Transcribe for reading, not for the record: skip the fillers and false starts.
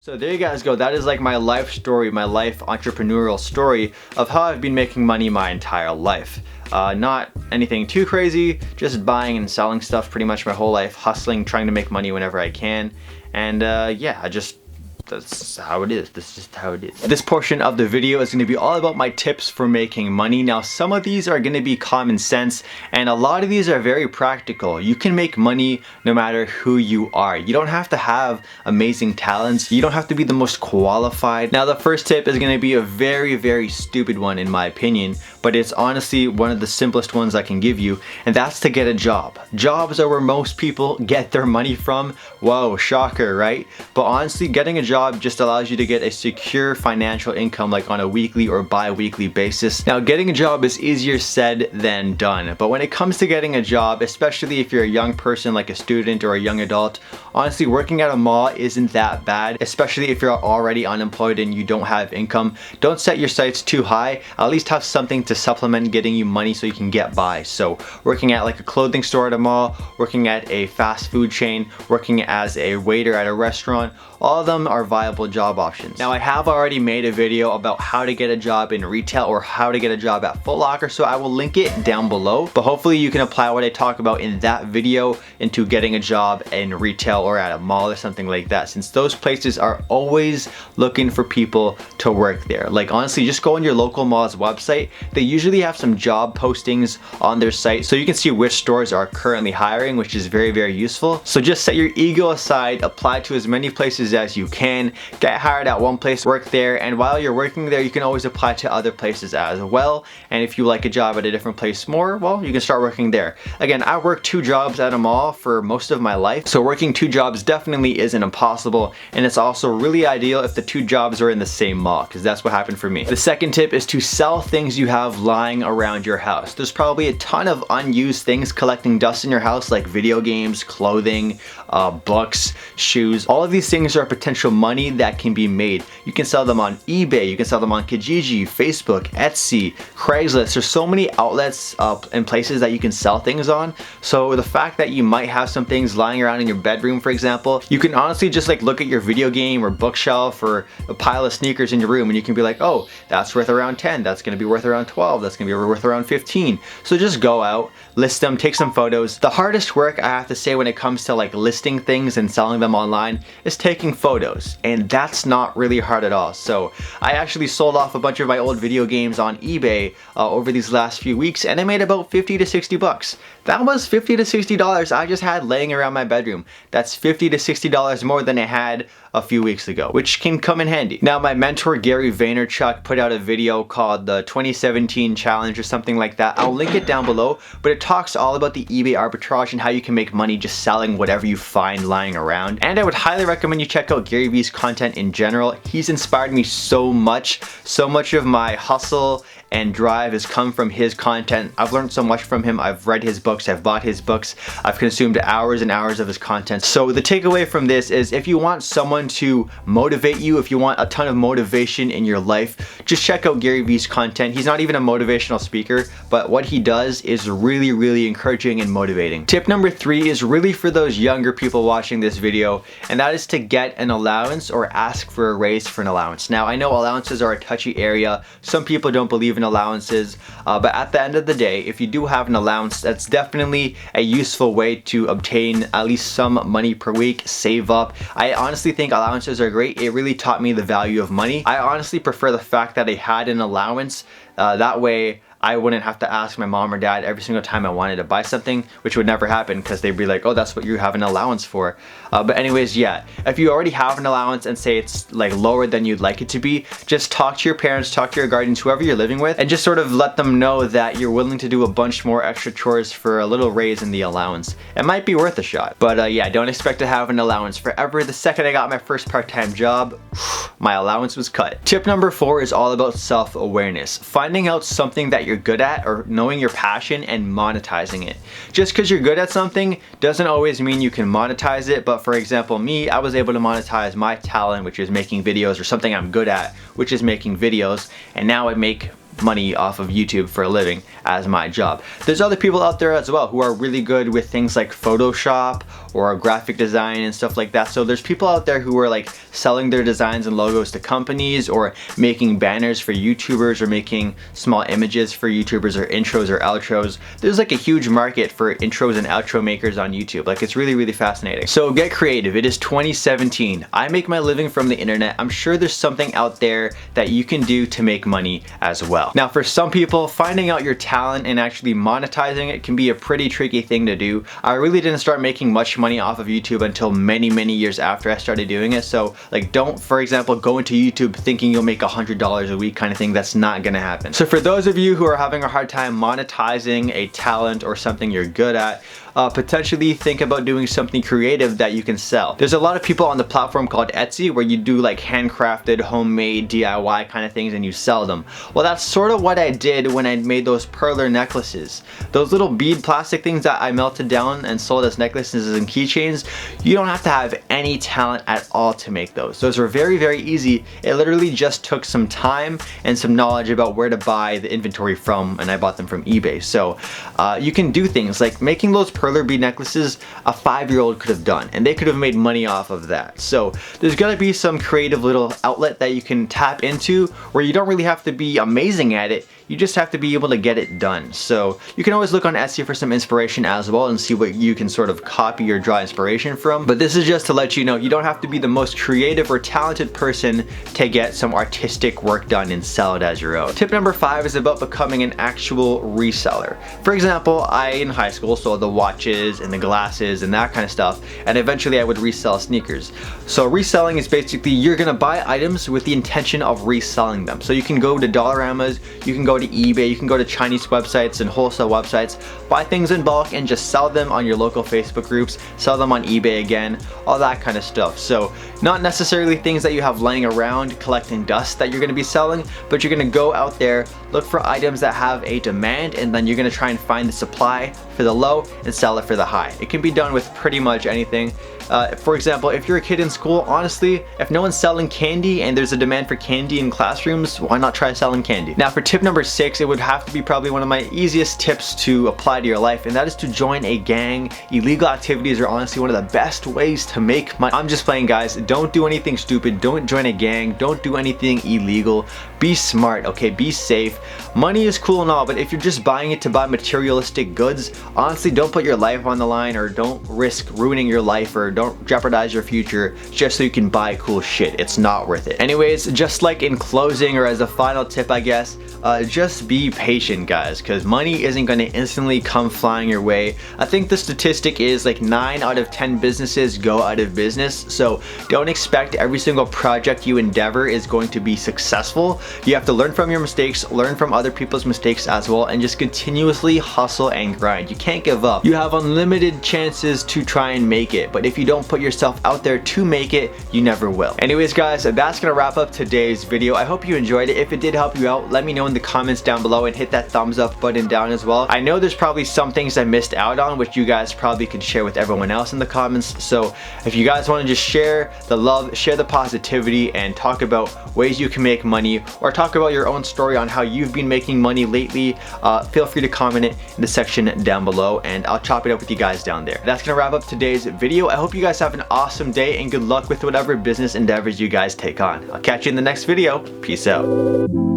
So there you guys go. That is like my life story, my life entrepreneurial story of how I've been making money my entire life. Not anything too crazy, just buying and selling stuff pretty much my whole life, hustling, trying to make money whenever I can. And yeah, that's how it is. This is just how it is. This portion of the video is going to be all about my tips for making money. Now, some of these are going to be common sense, and a lot of these are very practical. You can make money no matter who you are. You don't have to have amazing talents. You don't have to be the most qualified. Now, the first tip is going to be a very, very stupid one in my opinion, but it's honestly one of the simplest ones I can give you, and that's to get a job. Jobs are where most people get their money from. Whoa, shocker, right? But honestly, getting a job just allows you to get a secure financial income, like on a weekly or bi-weekly basis. Now, getting a job is easier said than done, but when it comes to getting a job, especially if you're a young person like a student or a young adult, honestly, working at a mall isn't that bad, especially if you're already unemployed and you don't have income. Don't set your sights too high. At least have something to supplement getting you money so you can get by. So working at like a clothing store at a mall, working at a fast food chain, working as a waiter at a restaurant, all of them are viable job options. Now, I have already made a video about how to get a job in retail or how to get a job at Foot Locker, so I will link it down below. But hopefully you can apply what I talk about in that video into getting a job in retail or at a mall or something like that, since those places are always looking for people to work there. Like honestly, just go on your local mall's website. They usually have some job postings on their site, so you can see which stores are currently hiring, which is very, very useful. So just set your ego aside, apply to as many places as you can, get hired at one place, work there, and while you're working there, you can always apply to other places as well. And if you like a job at a different place more, well, you can start working there. Again, I worked 2 jobs at a mall for most of my life, so working 2 jobs definitely isn't impossible, and it's also really ideal if the 2 jobs are in the same mall, because that's what happened for me. The second tip is to sell things you have lying around your house. There's probably a ton of unused things collecting dust in your house, like video games, clothing, books, shoes. All of these things are potential money that can be made. You can sell them on eBay, you can sell them on Kijiji, Facebook, Etsy, Craigslist. There's so many outlets and places that you can sell things on. So the fact that you might have some things lying around in your bedroom, for example, you can honestly just like look at your video game or bookshelf or a pile of sneakers in your room, and you can be like, oh, that's worth around 10, that's gonna be worth around 12, that's gonna be worth around 15. So just go out, list them, take some photos. The hardest work, I have to say, when it comes to like listing things and selling them online is taking photos, and that's not really hard at all. So I actually sold off a bunch of my old video games on eBay over these last few weeks, and I made about 50 to 60 bucks. That was 50 to 60 dollars I just had laying around my bedroom. That's 50 to 60 dollars more than I had a few weeks ago, which can come in handy. Now, my mentor Gary Vaynerchuk put out a video called the 2017 challenge or something like that. I'll link it down below, but it talks all about the eBay arbitrage and how you can make money just selling whatever you find lying around. And I would highly recommend you check out Gary V's content in general. He's inspired me so much. So much of my hustle and drive has come from his content. I've learned so much from him. I've read his books, I've bought his books, I've consumed hours and hours of his content. So the takeaway from this is, if you want someone to motivate you, if you want a ton of motivation in your life, just check out Gary V's content. He's not even a motivational speaker, but what he does is really, really encouraging and motivating. Tip number 3 is really for those younger people watching this video, and that is to get an allowance or ask for a raise for an allowance. Now, I know allowances are a touchy area. Some people don't believe in allowances, but at the end of the day, if you do have an allowance, that's definitely a useful way to obtain at least some money per week, save up. I honestly think allowances are great. It really taught me the value of money. I honestly prefer the fact that I had an allowance. That way I wouldn't have to ask my mom or dad every single time I wanted to buy something, which would never happen because they'd be like, oh, that's what you have an allowance for. But anyways, yeah, if you already have an allowance and say it's like lower than you'd like it to be, just talk to your parents, talk to your guardians, whoever you're living with, and just sort of let them know that you're willing to do a bunch more extra chores for a little raise in the allowance. It might be worth a shot. But yeah, don't expect to have an allowance forever. The second I got my first part-time job, my allowance was cut. Tip number 4 is all about self-awareness. Finding out something that you're good at, or knowing your passion and monetizing it. Just because you're good at something doesn't always mean you can monetize it. But for example, me, I was able to monetize my talent, which is making videos, or something I'm good at, which is making videos, and now I make money off of YouTube for a living as my job. There's other people out there as well who are really good with things like Photoshop or graphic design and stuff like that. So there's people out there who are like selling their designs and logos to companies, or making banners for YouTubers, or making small images for YouTubers, or intros or outros. There's like a huge market for intros and outro makers on YouTube. Like, it's really, really fascinating. So get creative. It is 2017. I make my living from the internet. I'm sure there's something out there that you can do to make money as well. Now, for some people, finding out your talent and actually monetizing it can be a pretty tricky thing to do. I really didn't start making much money off of YouTube until many, many years after I started doing it. So like, don't, for example, go into YouTube thinking you'll make $100 a week kind of thing. That's not gonna happen. So for those of you who are having a hard time monetizing a talent or something you're good at, potentially think about doing something creative that you can sell. There's a lot of people on the platform called Etsy where you do like handcrafted, homemade, DIY kind of things and you sell them. Well, that's sort of what I did when I made those perler necklaces. Those little bead plastic things that I melted down and sold as necklaces and keychains, you don't have to have any talent at all to make those. Those were very, very easy. It literally just took some time and some knowledge about where to buy the inventory from, and I bought them from eBay. So you can do things like making those perler bead necklaces. A 5-year-old could have done, and they could have made money off of that. So there's got to be some creative little outlet that you can tap into where you don't really have to be amazing at it. You just have to be able to get it done. So you can always look on Etsy for some inspiration as well and see what you can sort of copy or draw inspiration from. But this is just to let you know, you don't have to be the most creative or talented person to get some artistic work done and sell it as your own. Tip number 5 is about becoming an actual reseller. For example, I in high school sold the watches and the glasses and that kind of stuff, and eventually I would resell sneakers. So reselling is basically you're gonna buy items with the intention of reselling them. So you can go to Dollaramas, you can go to eBay, you can go to Chinese websites and wholesale websites, buy things in bulk and just sell them on your local Facebook groups, sell them on eBay again, all that kind of stuff. So not necessarily things that you have laying around collecting dust that you're going to be selling, but you're going to go out there, look for items that have a demand, and then you're going to try and find the supply for the low and sell it for the high. It can be done with pretty much anything. For example, if you're a kid in school, honestly, if no one's selling candy and there's a demand for candy in classrooms, why not try selling candy? Now for tip number 6, it would have to be probably one of my easiest tips to apply to your life, and that is to join a gang. Illegal activities are honestly one of the best ways to make money. I'm just playing, guys. Don't do anything stupid. Don't join a gang. Don't do anything illegal. Be smart, okay? Be safe. Money is cool and all, but if you're just buying it to buy materialistic goods, honestly, don't put your life on the line, or don't risk ruining your life, or don't jeopardize your future just so you can buy cool shit. It's not worth it. Anyways, just like in closing, or as a final tip, I guess, just be patient, guys, because money isn't going to instantly come flying your way. I think the statistic is like 9 out of 10 businesses go out of business, so don't expect every single project you endeavor is going to be successful. You have to learn from your mistakes, learn from other people's mistakes as well, and just continuously hustle and grind. You can't give up. You have unlimited chances to try and make it, but if you don't put yourself out there to make it, you never will. Anyways, guys, that's gonna wrap up today's video. I hope you enjoyed it. If it did help you out, let me know in the comments down below, and hit that thumbs up button down as well. I know there's probably some things I missed out on, which you guys probably can share with everyone else in the comments. So if you guys want to just share the love, share the positivity, and talk about ways you can make money, or talk about your own story on how you've been making money lately, feel free to comment it in the section down below, and I'll chop it up with you guys down there. That's gonna wrap up today's video. I hope you guys have an awesome day, and good luck with whatever business endeavors you guys take on. I'll catch you in the next video. Peace out.